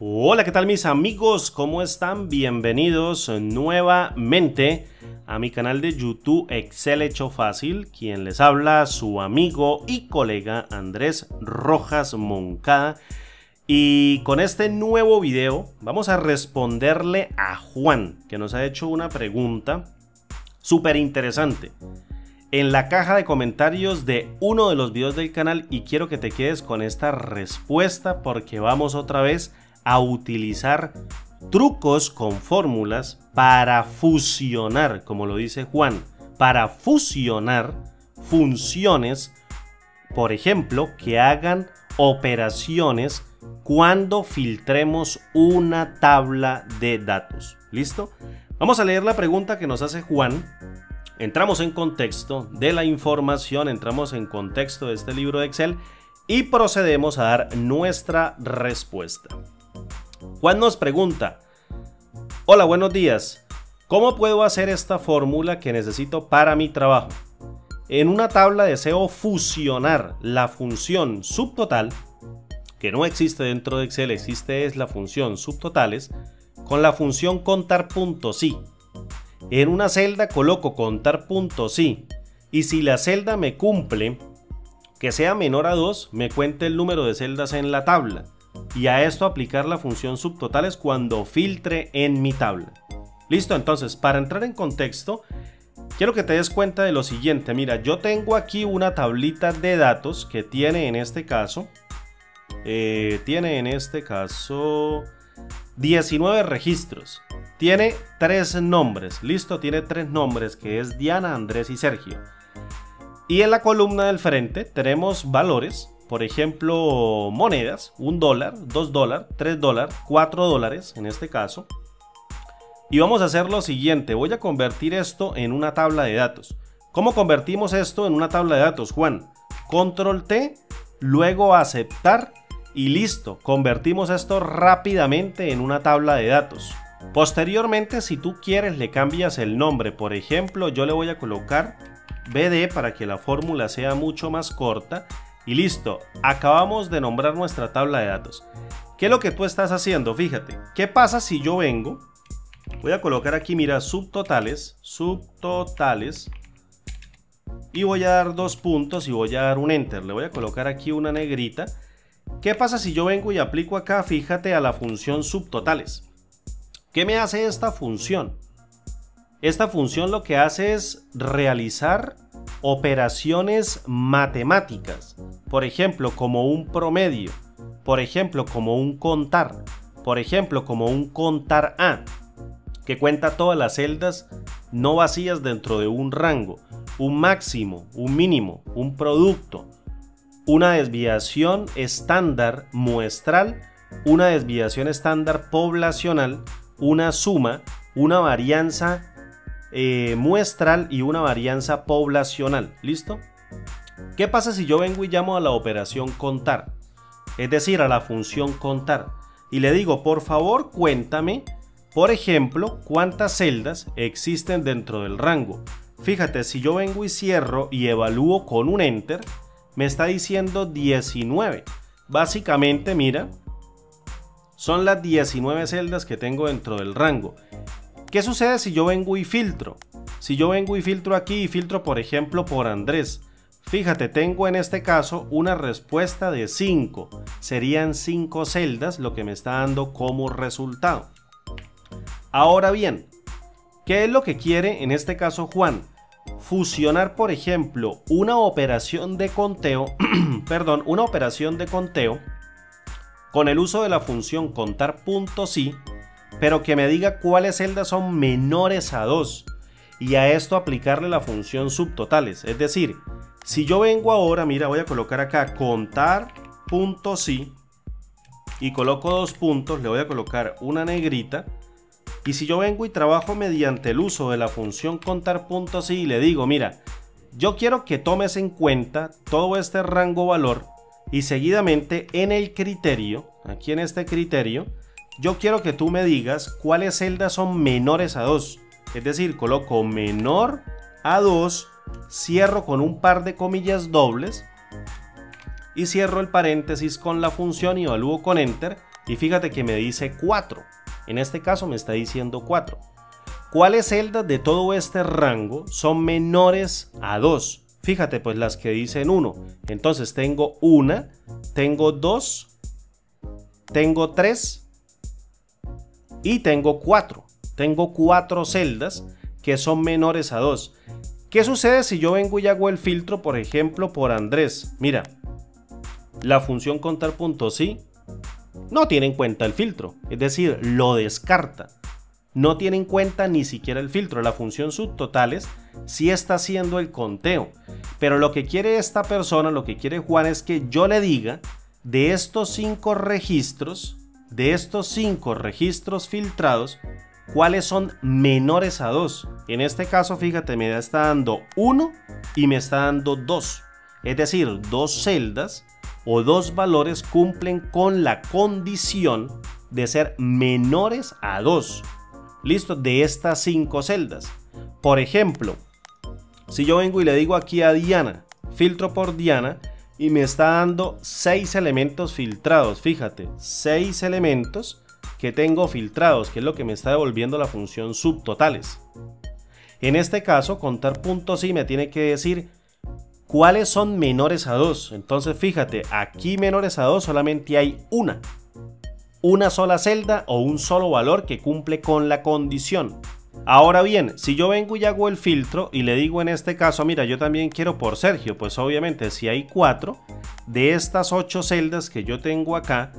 Hola, ¿qué tal mis amigos? ¿Cómo están? Bienvenidos nuevamente a mi canal de YouTube Excel Hecho Fácil. Quien les habla, su amigo y colega Andrés Rojas Moncada. Y con este nuevo video vamos a responderle a Juan, que nos ha hecho una pregunta súper interesante en la caja de comentarios de uno de los videos del canal, y quiero que te quedes con esta respuesta porque vamos otra vez a utilizar trucos con fórmulas para fusionar, como lo dice Juan, para fusionar funciones, por ejemplo, que hagan operaciones cuando filtremos una tabla de datos. ¿Listo? Vamos a leer la pregunta que nos hace Juan. Entramos en contexto de la información, entramos en contexto de este libro de Excel y procedemos a dar nuestra respuesta. Juan nos pregunta: hola, buenos días. ¿Cómo puedo hacer esta fórmula que necesito para mi trabajo? En una tabla deseo fusionar la función subtotal, que no existe dentro de Excel, existe es la función subtotales, con la función contar.si. En una celda coloco contar.si y si la celda me cumple que sea menor a 2, me cuenta el número de celdas en la tabla. Y a esto aplicar la función subtotales cuando filtre en mi tabla. Listo, entonces para entrar en contexto, quiero que te des cuenta de lo siguiente. Mira, yo tengo aquí una tablita de datos que tiene en este caso 19 registros. Tiene 3 nombres, listo, tiene 3 nombres, que es Diana, Andrés y Sergio. Y en la columna del frente tenemos valores. Por ejemplo, monedas, $1, $2, $3, $4 en este caso. Y vamos a hacer lo siguiente, voy a convertir esto en una tabla de datos. ¿Cómo convertimos esto en una tabla de datos, Juan? Control T, luego aceptar y listo. Convertimos esto rápidamente en una tabla de datos. Posteriormente, si tú quieres, le cambias el nombre. Por ejemplo, yo le voy a colocar BD para que la fórmula sea mucho más corta. Y listo, acabamos de nombrar nuestra tabla de datos. ¿Qué es lo que tú estás haciendo? Fíjate, ¿qué pasa si yo vengo? Voy a colocar aquí, mira, subtotales, y voy a dar 2 puntos y voy a dar un enter. Le voy a colocar aquí una negrita. ¿Qué pasa si yo vengo y aplico acá, fíjate, a la función subtotales? ¿Qué me hace esta función? Esta función lo que hace es realizar operaciones matemáticas, por ejemplo como un promedio, por ejemplo como un contar, por ejemplo como un contar A, que cuenta todas las celdas no vacías dentro de un rango, un máximo, un mínimo, un producto, una desviación estándar muestral, una desviación estándar poblacional, una suma, una varianza muestral y una varianza poblacional. ¿Listo? ¿Qué pasa si yo vengo y llamo a la operación contar? Es decir, a la función contar, y le digo, por favor, cuéntame, por ejemplo, cuántas celdas existen dentro del rango. Fíjate, si yo vengo y cierro y evalúo con un enter, me está diciendo 19. Básicamente, mira, son las 19 celdas que tengo dentro del rango. ¿Qué sucede si yo vengo y filtro? Si yo vengo y filtro aquí y filtro, por ejemplo, por Andrés. Fíjate, tengo en este caso una respuesta de 5. Serían 5 celdas lo que me está dando como resultado. Ahora bien, ¿qué es lo que quiere en este caso Juan? Fusionar, por ejemplo, una operación de conteo, una operación de conteo con el uso de la función contar.si, pero que me diga cuáles celdas son menores a 2 y a esto aplicarle la función subtotales. Es decir, si yo vengo ahora, mira, voy a colocar acá contar.si y coloco 2 puntos, le voy a colocar una negrita, y si yo vengo y trabajo mediante el uso de la función contar.si y le digo, mira, yo quiero que tomes en cuenta todo este rango valor y seguidamente en el criterio, aquí en este criterio, yo quiero que tú me digas cuáles celdas son menores a 2. Es decir, coloco menor a 2, cierro con un par de comillas dobles y cierro el paréntesis con la función y evalúo con enter y fíjate que me dice 4. En este caso me está diciendo 4. ¿Cuáles celdas de todo este rango son menores a 2? Fíjate, pues las que dicen 1. Entonces tengo 1, tengo 2, tengo 3 y tengo 4. Tengo 4 celdas que son menores a 2. ¿Qué sucede si yo vengo y hago el filtro, por ejemplo, por Andrés? Mira, la función contar puntos sí no tiene en cuenta el filtro, es decir, lo descarta. No tiene en cuenta ni siquiera el filtro. La función subtotales sí está haciendo el conteo, pero lo que quiere esta persona, lo que quiere Juan, es que yo le diga de estos 5 registros, filtrados, cuáles son menores a 2. En este caso, fíjate, me está dando 1 y me está dando 2. Es decir, 2 celdas o 2 valores cumplen con la condición de ser menores a 2. Listo, de estas 5 celdas. Por ejemplo, si yo vengo y le digo aquí a Diana, filtro por Diana, y me está dando 6 elementos filtrados. Fíjate, 6 elementos que tengo filtrados, que es lo que me está devolviendo la función subtotales. En este caso, contar puntos sí me tiene que decir cuáles son menores a 2. Entonces fíjate, aquí menores a 2 solamente hay una sola celda o un solo valor que cumple con la condición. Ahora bien, si yo vengo y hago el filtro y le digo en este caso, mira, yo también quiero por Sergio, pues obviamente si hay 4, de estas 8 celdas que yo tengo acá,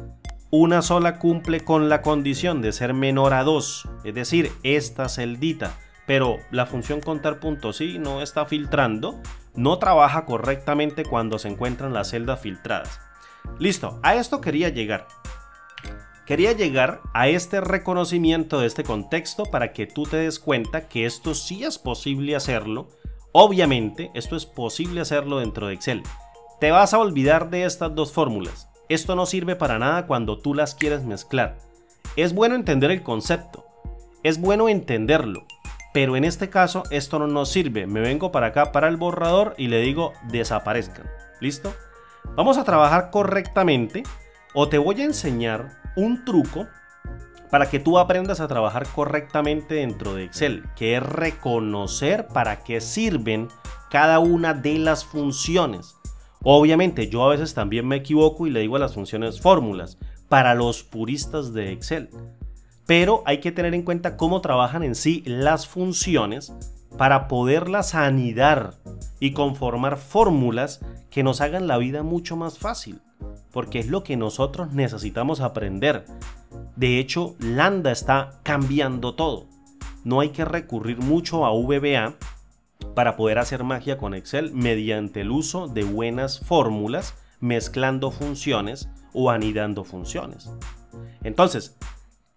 una sola cumple con la condición de ser menor a 2, es decir, esta celdita. Pero la función contar puntos sí no está filtrando, no trabaja correctamente cuando se encuentran las celdas filtradas. Listo, a esto quería llegar. Quería llegar a este reconocimiento de este contexto para que tú te des cuenta que esto sí es posible hacerlo. Obviamente, esto es posible hacerlo dentro de Excel. Te vas a olvidar de estas dos fórmulas. Esto no sirve para nada cuando tú las quieres mezclar. Es bueno entender el concepto, es bueno entenderlo, pero en este caso esto no nos sirve. Me vengo para acá, para el borrador y le digo desaparezcan. ¿Listo? Vamos a trabajar correctamente o te voy a enseñar un truco para que tú aprendas a trabajar correctamente dentro de Excel, que es reconocer para qué sirven cada una de las funciones. Obviamente yo a veces también me equivoco y le digo a las funciones fórmulas para los puristas de Excel, pero hay que tener en cuenta cómo trabajan en sí las funciones para poderlas anidar y conformar fórmulas que nos hagan la vida mucho más fácil, porque es lo que nosotros necesitamos aprender. De hecho, Lambda está cambiando todo. No hay que recurrir mucho a VBA para poder hacer magia con Excel mediante el uso de buenas fórmulas, mezclando funciones o anidando funciones. Entonces,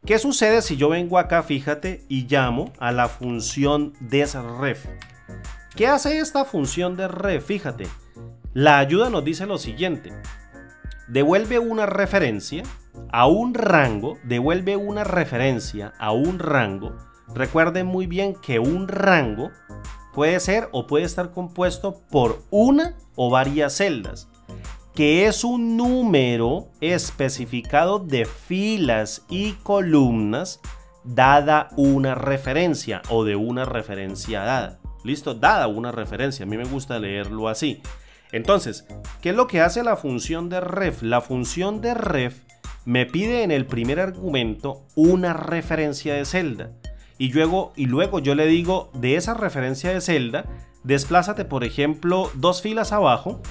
¿qué sucede si yo vengo acá, fíjate, y llamo a la función desref? ¿Qué hace esta función desref? Fíjate, la ayuda nos dice lo siguiente. Devuelve una referencia a un rango, Recuerden muy bien que un rango puede ser o puede estar compuesto por una o varias celdas, que es un número especificado de filas y columnas dada una referencia o de una referencia dada. ¿Listo? Dada una referencia, a mí me gusta leerlo así. Entonces, ¿qué es lo que hace la función de ref? La función de ref me pide en el primer argumento una referencia de celda y luego yo le digo de esa referencia de celda, desplázate por ejemplo 2 filas abajo.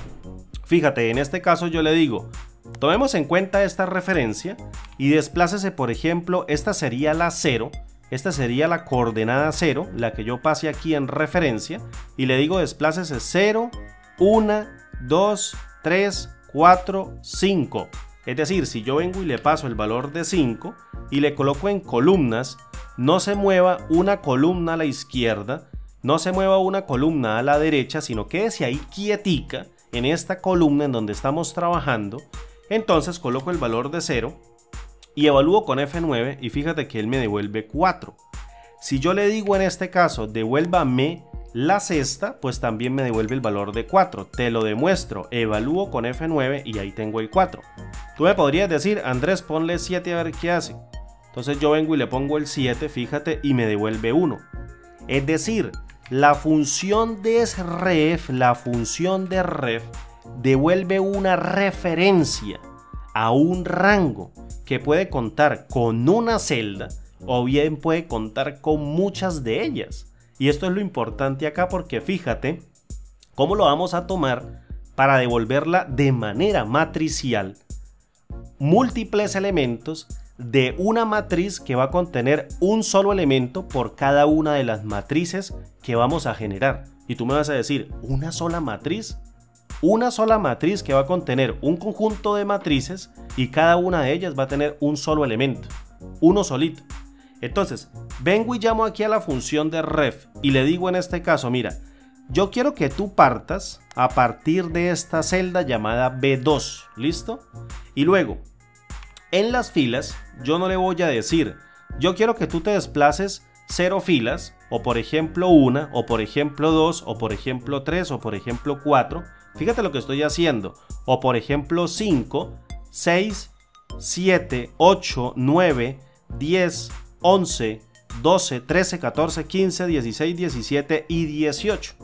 Fíjate, en este caso yo le digo, tomemos en cuenta esta referencia y desplácese por ejemplo, esta sería la 0, esta sería la coordenada 0, la que yo pase aquí en referencia y le digo desplácese 0, 1, 2, 3, 4, 5. Es decir, si yo vengo y le paso el valor de 5 y le coloco en columnas, no se mueva una columna a la izquierda, no se mueva una columna a la derecha, sino quédese ahí quietica en esta columna en donde estamos trabajando. Entonces coloco el valor de 0 y evalúo con F9 y fíjate que él me devuelve 4. Si yo le digo en este caso, devuélvame La sexta, pues también me devuelve el valor de 4. Te lo demuestro, evalúo con F9 y ahí tengo el 4. Tú me podrías decir, Andrés, ponle 7 a ver qué hace. Entonces yo vengo y le pongo el 7, fíjate, y me devuelve 1. Es decir, la función de ref, devuelve una referencia a un rango que puede contar con una celda o bien puede contar con muchas de ellas. Y esto es lo importante acá porque fíjate cómo lo vamos a tomar para devolverla de manera matricial, múltiples elementos de una matriz que va a contener un solo elemento por cada una de las matrices que vamos a generar. Y tú me vas a decir, ¿una sola matriz? Una sola matriz que va a contener un conjunto de matrices y cada una de ellas va a tener un solo elemento, uno solito. Entonces, vengo y llamo aquí a la función de ref y le digo en este caso, mira, yo quiero que tú partas a partir de esta celda llamada B2, ¿listo? Y luego, en las filas, yo no le voy a decir, yo quiero que tú te desplaces 0 filas, o por ejemplo 1, o por ejemplo 2, o por ejemplo 3, o por ejemplo 4. Fíjate lo que estoy haciendo. O por ejemplo 5, 6, 7, 8, 9, 10, 11, 12, 13, 14, 15, 16, 17 y 18.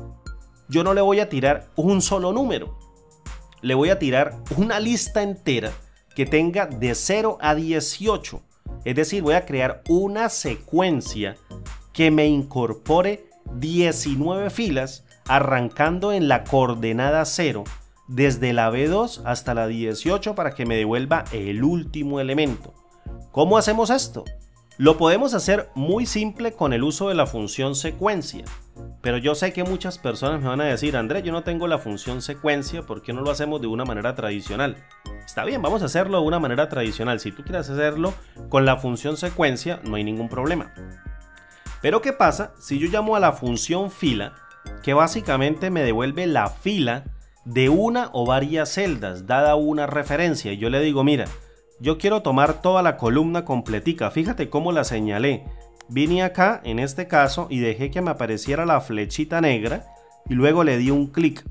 Yo no le voy a tirar un solo número. Le voy a tirar una lista entera que tenga de 0 a 18. Es decir, voy a crear una secuencia que me incorpore 19 filas arrancando en la coordenada 0 desde la B2 hasta la 18 para que me devuelva el último elemento. ¿Cómo hacemos esto? Lo podemos hacer muy simple con el uso de la función secuencia, pero yo sé que muchas personas me van a decir, Andrés, yo no tengo la función secuencia, ¿por qué no lo hacemos de una manera tradicional? Está bien, vamos a hacerlo de una manera tradicional. Si tú quieres hacerlo con la función secuencia, no hay ningún problema. Pero ¿qué pasa si yo llamo a la función fila, que básicamente me devuelve la fila de una o varias celdas, dada una referencia? Y yo le digo, mira, yo quiero tomar toda la columna completica. Fíjate cómo la señalé. Vine acá, en este caso, y dejé que me apareciera la flechita negra, y luego le di un clic,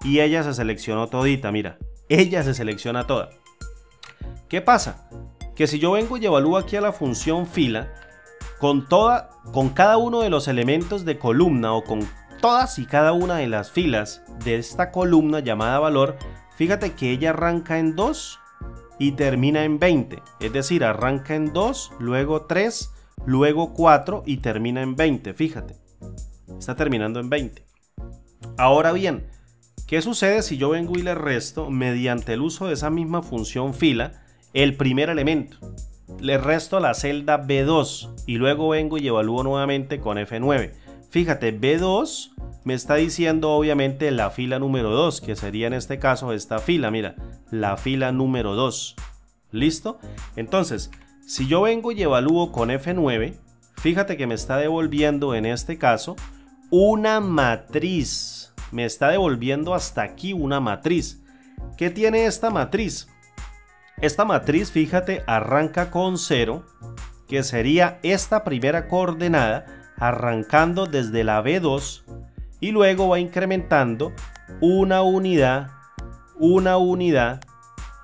y ella se seleccionó todita, mira. Ella se selecciona toda. ¿Qué pasa? Que si yo vengo y evalúo aquí a la función fila, con cada uno de los elementos de columna o con todas y cada una de las filas de esta columna llamada valor, fíjate que ella arranca en 2 y termina en 20. Es decir, arranca en 2, luego 3, luego 4 y termina en 20. Fíjate, está terminando en 20. Ahora bien, ¿qué sucede si yo vengo y le resto mediante el uso de esa misma función fila el primer elemento? Le resto la celda B2 y luego vengo y evalúo nuevamente con F9. Fíjate, B2 me está diciendo obviamente la fila número 2, que sería en este caso esta fila, mira, la fila número 2. ¿Listo? Entonces, si yo vengo y evalúo con F9, fíjate que me está devolviendo en este caso una matriz. Me está devolviendo hasta aquí una matriz. ¿Qué tiene esta matriz? Esta matriz, fíjate, arranca con 0, que sería esta primera coordenada, arrancando desde la B2, y luego va incrementando una unidad, una unidad,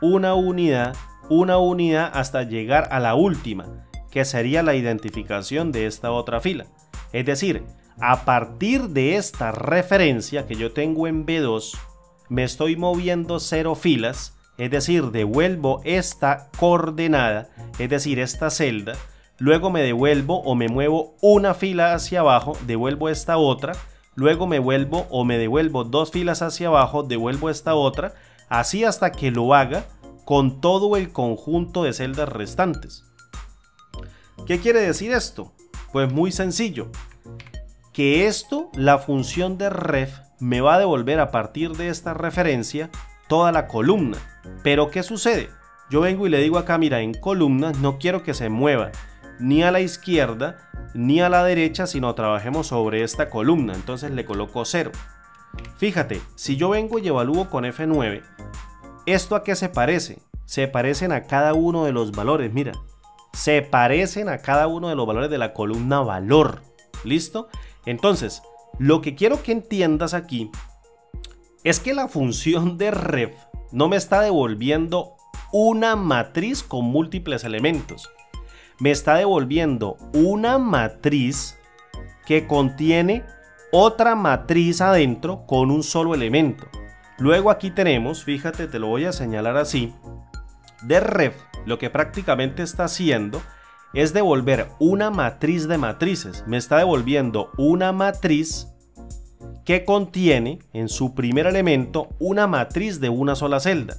una unidad, una unidad, hasta llegar a la última, que sería la identificación de esta otra fila. Es decir, a partir de esta referencia que yo tengo en B2, me estoy moviendo 0 filas, es decir, devuelvo esta coordenada, es decir, esta celda, luego me devuelvo o me muevo una fila hacia abajo, devuelvo esta otra, luego me vuelvo o me devuelvo 2 filas hacia abajo, devuelvo esta otra, así hasta que lo haga con todo el conjunto de celdas restantes. ¿Qué quiere decir esto? Pues muy sencillo, que esto, la función de ref, me va a devolver a partir de esta referencia toda la columna. Pero ¿qué sucede? Yo vengo y le digo acá, mira, en columnas no quiero que se mueva ni a la izquierda ni a la derecha, sino trabajemos sobre esta columna. Entonces le coloco 0. Fíjate, si yo vengo y evalúo con F9, ¿esto a qué se parece? Se parecen a cada uno de los valores, mira. Se parecen a cada uno de los valores de la columna valor. ¿Listo? Entonces, Lo que quiero que entiendas aquí es que la función de ref no me está devolviendo una matriz con múltiples elementos. Me está devolviendo una matriz que contiene otra matriz adentro con un solo elemento. Luego aquí tenemos, fíjate, te lo voy a señalar así, de ref lo que prácticamente está haciendo es devolver una matriz de matrices. Me está devolviendo una matriz que contiene en su primer elemento una matriz de una sola celda.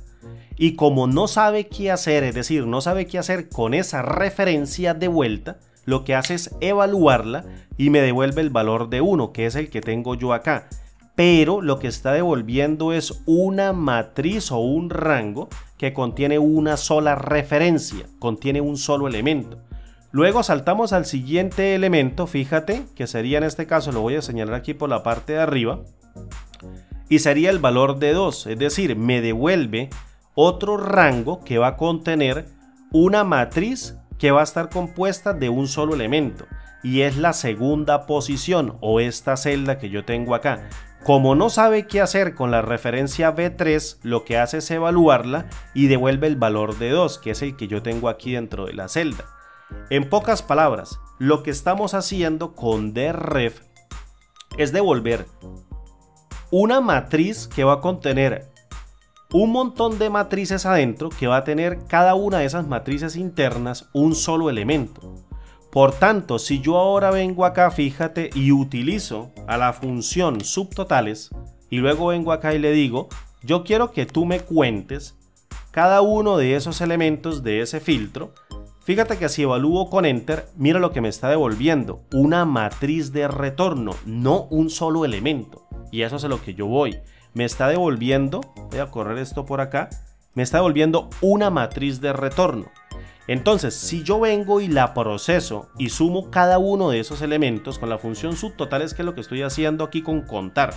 Y como no sabe qué hacer, es decir, no sabe qué hacer con esa referencia de vuelta, lo que hace es evaluarla y me devuelve el valor de 1, que es el que tengo yo acá. Pero lo que está devolviendo es una matriz o un rango que contiene una sola referencia, contiene un solo elemento. Luego saltamos al siguiente elemento, fíjate, que sería en este caso, lo voy a señalar aquí por la parte de arriba, y sería el valor de 2, es decir, me devuelve otro rango que va a contener una matriz que va a estar compuesta de un solo elemento, y es la segunda posición o esta celda que yo tengo acá. Como no sabe qué hacer con la referencia B3, lo que hace es evaluarla y devuelve el valor de 2, que es el que yo tengo aquí dentro de la celda. En pocas palabras, lo que estamos haciendo con dref es devolver una matriz que va a contener un montón de matrices adentro, que va a tener cada una de esas matrices internas un solo elemento. Por tanto, si yo ahora vengo acá, fíjate, y utilizo a la función subtotales y luego vengo acá y le digo, yo quiero que tú me cuentes cada uno de esos elementos de ese filtro. Fíjate que si evalúo con Enter, mira lo que me está devolviendo, una matriz de retorno, no un solo elemento. Y eso es a lo que yo voy. Me está devolviendo, voy a correr esto por acá, me está devolviendo una matriz de retorno. Entonces, si yo vengo y la proceso y sumo cada uno de esos elementos con la función subtotales, que es lo que estoy haciendo aquí con contar,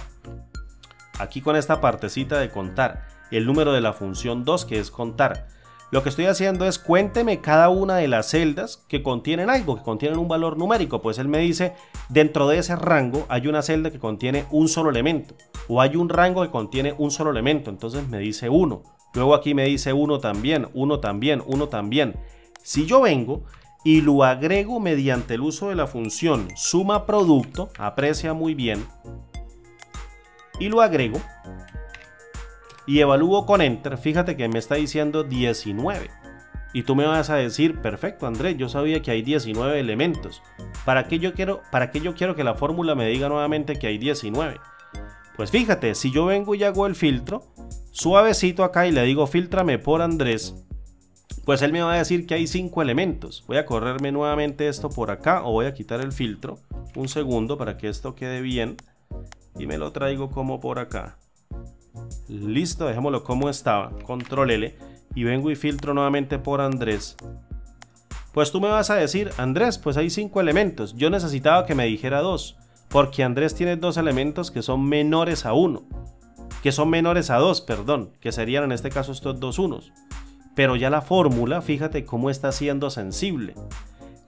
aquí con esta partecita de contar, el número de la función 2, que es contar, lo que estoy haciendo es cuénteme cada una de las celdas que contienen algo, que contienen un valor numérico. Pues él me dice, dentro de ese rango hay una celda que contiene un solo elemento, o hay un rango que contiene un solo elemento, entonces me dice 1. Luego aquí me dice 1 también, 1 también, 1 también. Si yo vengo y lo agrego mediante el uso de la función suma producto, aprecia muy bien, y lo agrego y evalúo con Enter, fíjate que me está diciendo 19. Y tú me vas a decir, perfecto Andrés, yo sabía que hay 19 elementos. ¿Para qué yo quiero que la fórmula me diga nuevamente que hay 19? Pues fíjate, si yo vengo y hago el filtro, suavecito acá y le digo filtrame por Andrés, pues él me va a decir que hay 5 elementos. Voy a correrme nuevamente esto por acá, o voy a quitar el filtro un segundo para que esto quede bien, y me lo traigo como por acá. Listo, dejémoslo como estaba, control L, y vengo y filtro nuevamente por Andrés. Pues tú me vas a decir, Andrés, pues hay 5 elementos, yo necesitaba que me dijera 2, porque Andrés tiene 2 elementos que son menores a 1, que son menores a 2, perdón, que serían en este caso estos dos unos. Pero ya la fórmula, fíjate cómo está siendo sensible.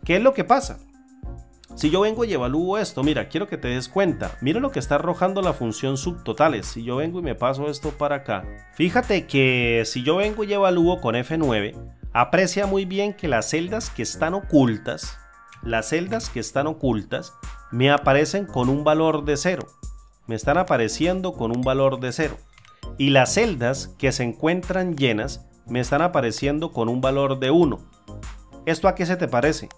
¿Qué es lo que pasa? Si yo vengo y evalúo esto, mira, quiero que te des cuenta, mira lo que está arrojando la función subtotales. Si yo vengo y me paso esto para acá, fíjate que si yo vengo y evalúo con F9, aprecia muy bien que las celdas que están ocultas, me aparecen con un valor de 0. Me están apareciendo con un valor de 0. Y las celdas que se encuentran llenas me están apareciendo con un valor de 1. ¿Esto a qué se te parece?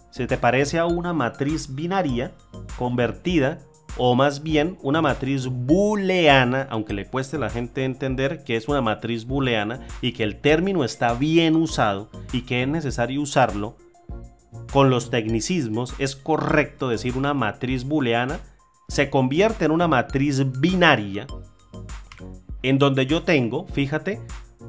Se te parece a una matriz binaria convertida, o más bien una matriz booleana, aunque le cueste a la gente entender que es una matriz booleana y que el término está bien usado y que es necesario usarlo con los tecnicismos. Es correcto decir una matriz booleana se convierte en una matriz binaria en donde yo tengo, fíjate,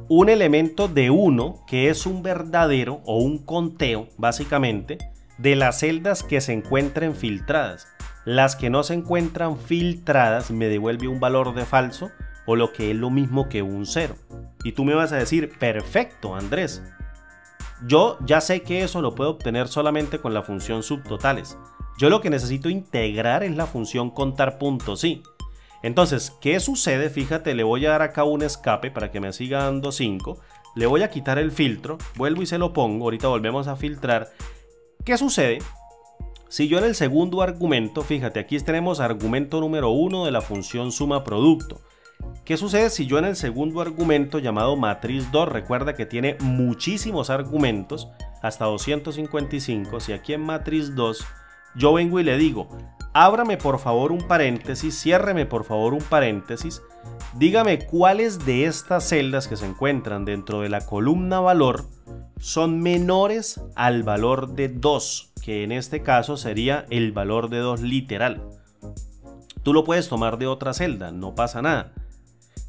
un elemento de 1 que es un verdadero o un conteo básicamente de las celdas que se encuentren filtradas. Las que no se encuentran filtradas me devuelve un valor de falso, o lo que es lo mismo que un 0. Y tú me vas a decir, perfecto Andrés, yo ya sé que eso lo puedo obtener solamente con la función subtotales. Yo lo que necesito integrar es la función contar puntos y. Entonces, ¿qué sucede? Fíjate, le voy a dar acá un escape para que me siga dando 5. Le voy a quitar el filtro, vuelvo y se lo pongo, ahorita volvemos a filtrar. ¿Qué sucede? Si yo en el segundo argumento, fíjate, aquí tenemos argumento número 1 de la función suma producto. ¿Qué sucede si yo en el segundo argumento llamado matriz 2, recuerda que tiene muchísimos argumentos, hasta 255, si aquí en matriz 2 yo vengo y le digo, ábrame por favor un paréntesis, ciérreme por favor un paréntesis, dígame cuáles de estas celdas que se encuentran dentro de la columna valor son menores al valor de 2, que en este caso sería el valor de 2 literal. Tú lo puedes tomar de otra celda, no pasa nada.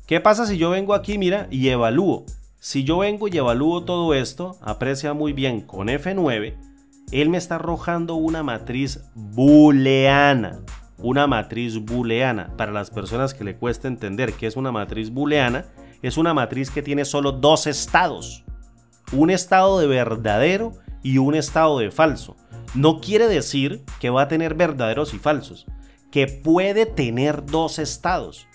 ¿Qué pasa si yo vengo aquí, mira, y evalúo? Si yo vengo y evalúo todo esto, aprecia muy bien con F9, él me está arrojando una matriz booleana. Una matriz booleana. Para las personas que le cuesta entender qué es una matriz booleana, es una matriz que tiene solo dos estados. Un estado de verdadero y un estado de falso. No quiere decir que va a tener verdaderos y falsos, que puede tener dos estados.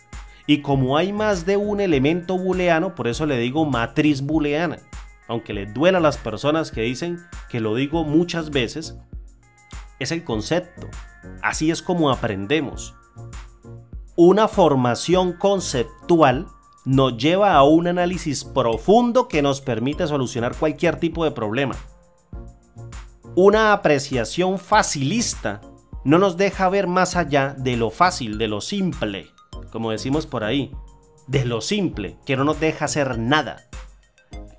Y como hay más de un elemento booleano, por eso le digo matriz booleana. Aunque les duela a las personas que dicen que lo digo muchas veces, es el concepto. Así es como aprendemos. Una formación conceptual nos lleva a un análisis profundo que nos permite solucionar cualquier tipo de problema. Una apreciación facilista no nos deja ver más allá de lo fácil, de lo simple, como decimos por ahí, de lo simple, que no nos deja hacer nada.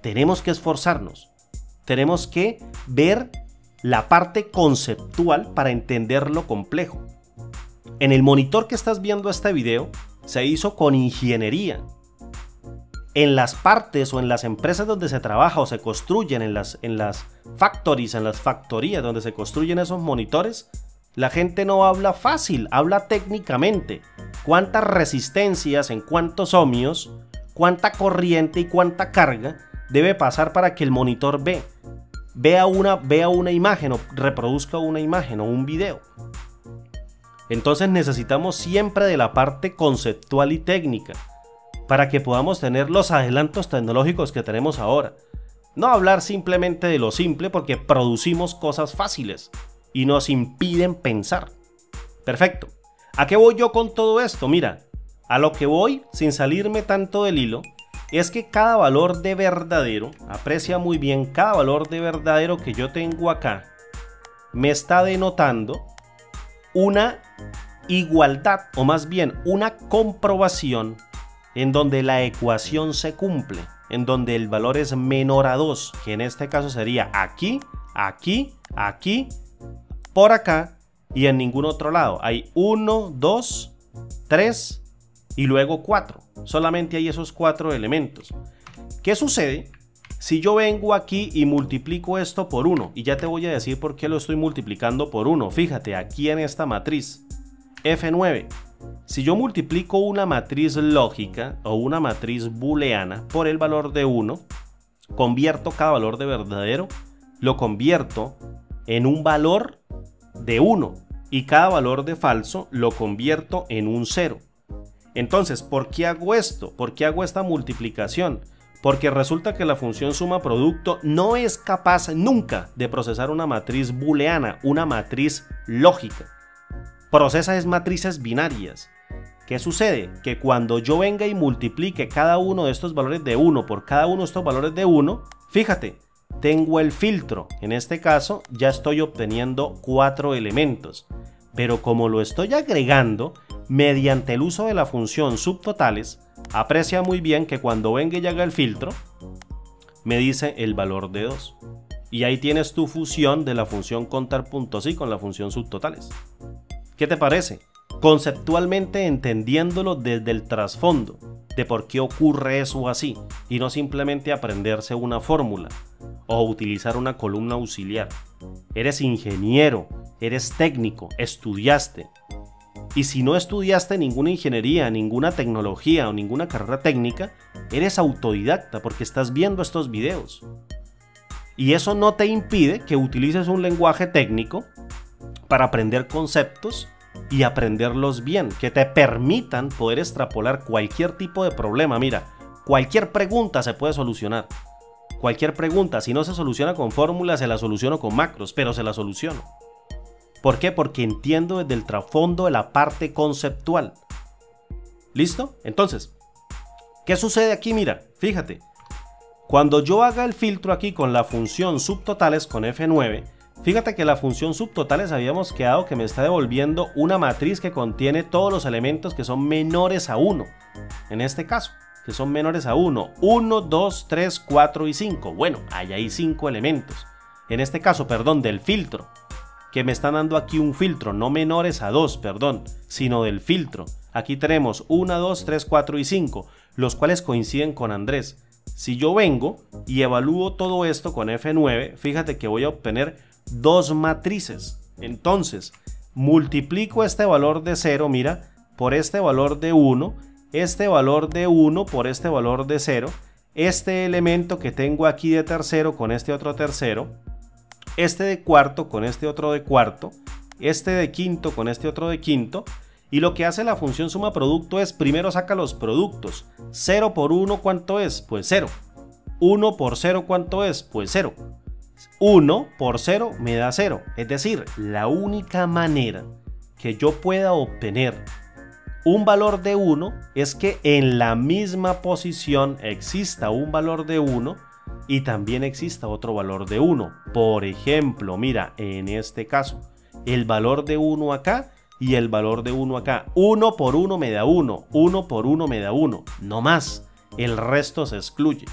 Tenemos que esforzarnos, tenemos que ver la parte conceptual para entender lo complejo. En el monitor que estás viendo este video se hizo con ingeniería. En las partes o en las empresas donde se trabaja o se construyen, en las factories, en las factorías donde se construyen esos monitores, la gente no habla fácil, habla técnicamente. Cuántas resistencias, en cuántos ohmios, cuánta corriente y cuánta carga debe pasar para que el monitor vea una imagen o reproduzca una imagen o un video. Entonces necesitamos siempre de la parte conceptual y técnica para que podamos tener los adelantos tecnológicos que tenemos ahora. No hablar simplemente de lo simple porque producimos cosas fáciles y nos impiden pensar. Perfecto. ¿A qué voy yo con todo esto? Mira, a lo que voy, sin salirme tanto del hilo, es que cada valor de verdadero, aprecia muy bien, cada valor de verdadero que yo tengo acá, me está denotando una igualdad, o más bien una comprobación en donde la ecuación se cumple, en donde el valor es menor a 2, que en este caso sería aquí, aquí, aquí, por acá y en ningún otro lado. Hay 1, 2, 3 y luego 4. Solamente hay esos 4 elementos. ¿Qué sucede si yo vengo aquí y multiplico esto por 1? Y ya te voy a decir por qué lo estoy multiplicando por 1. Fíjate, aquí en esta matriz, F9. Si yo multiplico una matriz lógica o una matriz booleana por el valor de 1, convierto cada valor de verdadero, lo convierto en un valor de 1 y cada valor de falso lo convierto en un 0. Entonces, ¿por qué hago esto? ¿Por qué hago esta multiplicación? Porque resulta que la función suma producto no es capaz nunca de procesar una matriz booleana, una matriz lógica. Procesa es matrices binarias. ¿Qué sucede? Que cuando yo venga y multiplique cada uno de estos valores de 1 por cada uno de estos valores de 1, fíjate, tengo el filtro. En este caso ya estoy obteniendo 4 elementos. Pero como lo estoy agregando mediante el uso de la función subtotales, aprecia muy bien que cuando venga y haga el filtro, me dice el valor de 2. Y ahí tienes tu fusión de la función contar puntos y con la función subtotales. ¿Qué te parece? Conceptualmente entendiéndolo desde el trasfondo de por qué ocurre eso así y no simplemente aprenderse una fórmula o utilizar una columna auxiliar. Eres ingeniero, eres técnico, estudiaste. Y si no estudiaste ninguna ingeniería, ninguna tecnología o ninguna carrera técnica, eres autodidacta porque estás viendo estos videos. Y eso no te impide que utilices un lenguaje técnico para aprender conceptos y aprenderlos bien, que te permitan poder extrapolar cualquier tipo de problema. Mira, cualquier pregunta se puede solucionar. Cualquier pregunta, si no se soluciona con fórmulas, se la soluciono con macros, pero se la soluciono. ¿Por qué? Porque entiendo desde el trasfondo de la parte conceptual. ¿Listo? Entonces, ¿qué sucede aquí? Mira, fíjate. Cuando yo haga el filtro aquí con la función subtotales con F9, fíjate que la función subtotales habíamos quedado que me está devolviendo una matriz que contiene todos los elementos que son menores a 1. En este caso, que son menores a 1. 1, 2, 3, 4 y 5. Bueno, ahí hay 5 elementos. En este caso, perdón, del filtro. Que me están dando aquí un filtro, no menores a 2, perdón, sino del filtro. Aquí tenemos 1, 2, 3, 4 y 5, los cuales coinciden con Andrés. Si yo vengo y evalúo todo esto con F9, fíjate que voy a obtener 2 matrices. Entonces, multiplico este valor de 0, mira, por este valor de 1, este valor de 1 por este valor de 0, este elemento que tengo aquí de tercero con este otro tercero, este de cuarto con este otro de cuarto, este de quinto con este otro de quinto, y lo que hace la función suma producto es primero saca los productos. 0 por 1, ¿cuánto es? Pues 0. 1 por 0, ¿cuánto es? Pues 0. 1 por 0 me da 0. Es decir, la única manera que yo pueda obtener un valor de 1 es que en la misma posición exista un valor de 1 y también exista otro valor de 1. Por ejemplo, mira, en este caso, el valor de 1 acá y el valor de 1 acá. 1 por 1 me da 1, 1 por 1 me da 1, no más. El resto se excluye.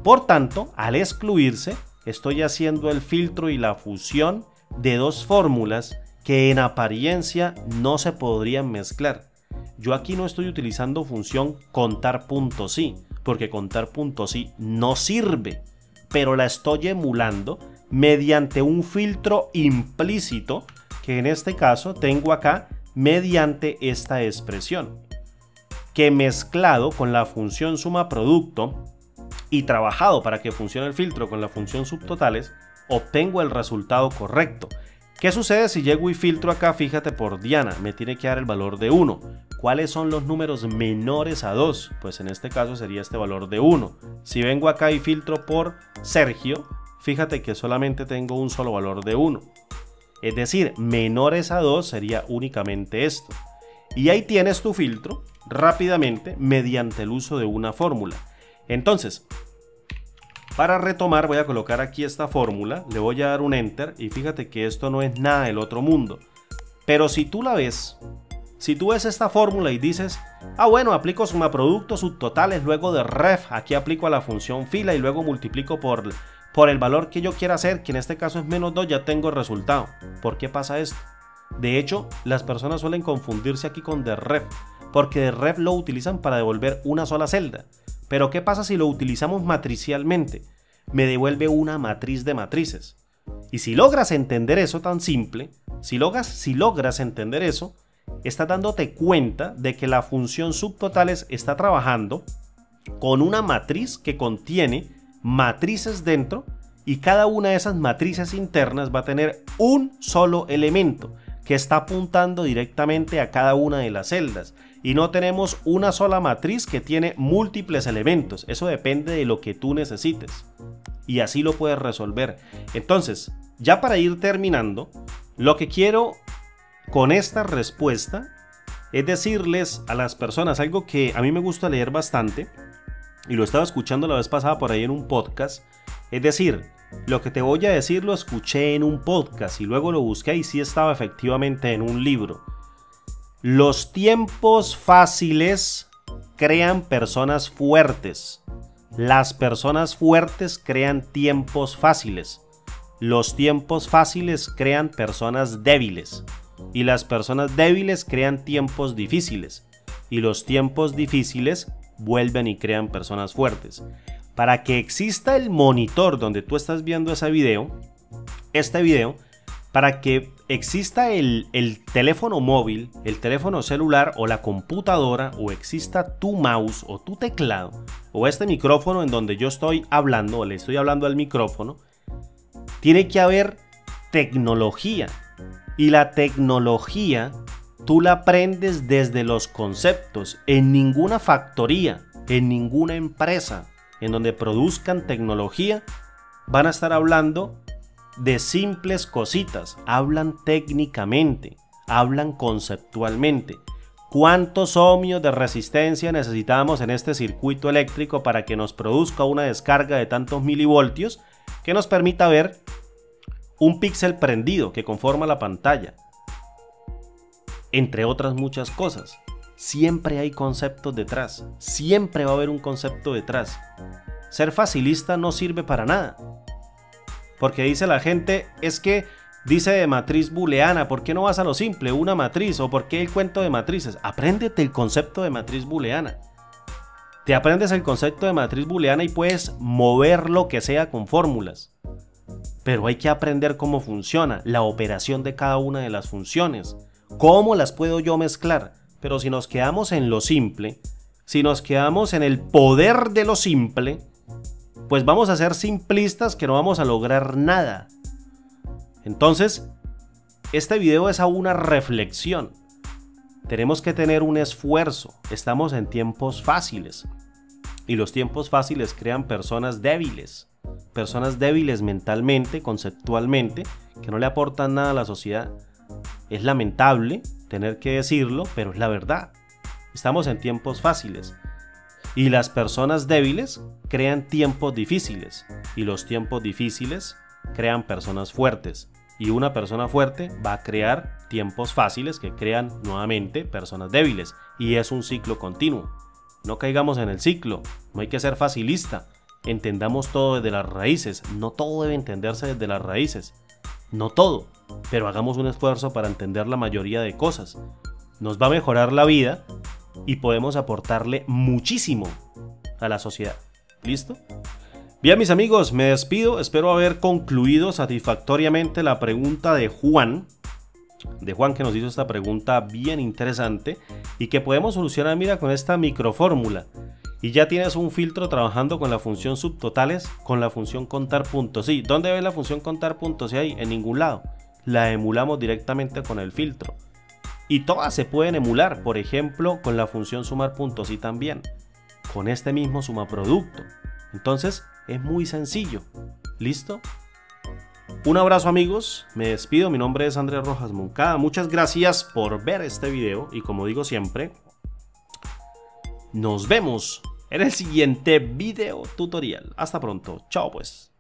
Por tanto, al excluirse, estoy haciendo el filtro y la fusión de dos fórmulas que en apariencia no se podrían mezclar. Yo aquí no estoy utilizando función contar puntos y, porque contar puntos y no sirve, pero la estoy emulando mediante un filtro implícito que en este caso tengo acá mediante esta expresión, que mezclado con la función suma producto y trabajado para que funcione el filtro con la función subtotales, obtengo el resultado correcto. ¿Qué sucede si llego y filtro acá? Fíjate, por Diana, me tiene que dar el valor de 1. ¿Cuáles son los números menores a 2? Pues en este caso sería este valor de 1. Si vengo acá y filtro por Sergio, fíjate que solamente tengo un solo valor de 1. Es decir, menores a 2 sería únicamente esto. Y ahí tienes tu filtro rápidamente mediante el uso de una fórmula. Entonces, para retomar voy a colocar aquí esta fórmula, le voy a dar un enter y fíjate que esto no es nada del otro mundo. Pero si tú la ves, si tú ves esta fórmula y dices, ah bueno, aplico suma productos subtotales, luego de ref, aquí aplico a la función fila y luego multiplico por el valor que yo quiera hacer, que en este caso es menos 2, ya tengo el resultado. ¿Por qué pasa esto? De hecho, las personas suelen confundirse aquí con derref, porque derref lo utilizan para devolver una sola celda. Pero ¿qué pasa si lo utilizamos matricialmente? Me devuelve una matriz de matrices. Y si logras entender eso tan simple, si logras entender eso, estás dándote cuenta de que la función subtotales está trabajando con una matriz que contiene matrices dentro y cada una de esas matrices internas va a tener un solo elemento que está apuntando directamente a cada una de las celdas. Y no tenemos una sola matriz que tiene múltiples elementos. Eso depende de lo que tú necesites. Y así lo puedes resolver. Entonces, ya para ir terminando, lo que quiero con esta respuesta es decirles a las personas algo que a mí me gusta leer bastante. Y lo estaba escuchando la vez pasada por ahí en un podcast. Es decir, lo que te voy a decir lo escuché en un podcast y luego lo busqué y sí estaba efectivamente en un libro. Los tiempos fáciles crean personas fuertes. Las personas fuertes crean tiempos fáciles. Los tiempos fáciles crean personas débiles. Y las personas débiles crean tiempos difíciles. Y los tiempos difíciles vuelven y crean personas fuertes. Para que exista el monitor donde tú estás viendo este video, para que exista el teléfono móvil, el teléfono celular o la computadora, o exista tu mouse o tu teclado, o este micrófono en donde yo estoy hablando, o le estoy hablando al micrófono, tiene que haber tecnología. Y la tecnología, tú la aprendes desde los conceptos. En ninguna factoría, en ninguna empresa en donde produzcan tecnología, van a estar hablando de simples cositas. Hablan técnicamente, hablan conceptualmente. ¿Cuántos ohmios de resistencia necesitamos en este circuito eléctrico para que nos produzca una descarga de tantos milivoltios que nos permita ver un píxel prendido que conforma la pantalla? Entre otras muchas cosas. Siempre hay conceptos detrás. Siempre va a haber un concepto detrás. Ser facilista no sirve para nada. Porque dice la gente, es que dice de matriz booleana, ¿por qué no vas a lo simple? Una matriz, o ¿por qué el cuento de matrices? Apréndete el concepto de matriz booleana. Te aprendes el concepto de matriz booleana y puedes mover lo que sea con fórmulas. Pero hay que aprender cómo funciona, la operación de cada una de las funciones. ¿Cómo las puedo yo mezclar? Pero si nos quedamos en lo simple, si nos quedamos en el poder de lo simple, pues vamos a ser simplistas que no vamos a lograr nada. Entonces, este video es a una reflexión. Tenemos que tener un esfuerzo. Estamos en tiempos fáciles. Y los tiempos fáciles crean personas débiles. Personas débiles mentalmente, conceptualmente, que no le aportan nada a la sociedad. Es lamentable tener que decirlo, pero es la verdad. Estamos en tiempos fáciles. Y las personas débiles crean tiempos difíciles. Y los tiempos difíciles crean personas fuertes. Y una persona fuerte va a crear tiempos fáciles que crean nuevamente personas débiles. Y es un ciclo continuo. No caigamos en el ciclo. No hay que ser facilista. Entendamos todo desde las raíces. No todo debe entenderse desde las raíces. No todo. Pero hagamos un esfuerzo para entender la mayoría de cosas. Nos va a mejorar la vida y podemos aportarle muchísimo a la sociedad. ¿Listo? Bien, mis amigos, me despido. Espero haber concluido satisfactoriamente la pregunta de Juan. Que nos hizo esta pregunta bien interesante y que podemos solucionar, mira, con esta microfórmula. Y ya tienes un filtro trabajando con la función subtotales, con la función contar puntos. Sí, ¿dónde ves la función contar puntos? ¿Sí? Ahí, en ningún lado. La emulamos directamente con el filtro. Y todas se pueden emular, por ejemplo, con la función sumar puntos y también con este mismo suma producto. Entonces, es muy sencillo. ¿Listo? Un abrazo, amigos, me despido. Mi nombre es Andrés Rojas Moncada. Muchas gracias por ver este video y, como digo siempre, nos vemos en el siguiente video tutorial. Hasta pronto. Chao pues.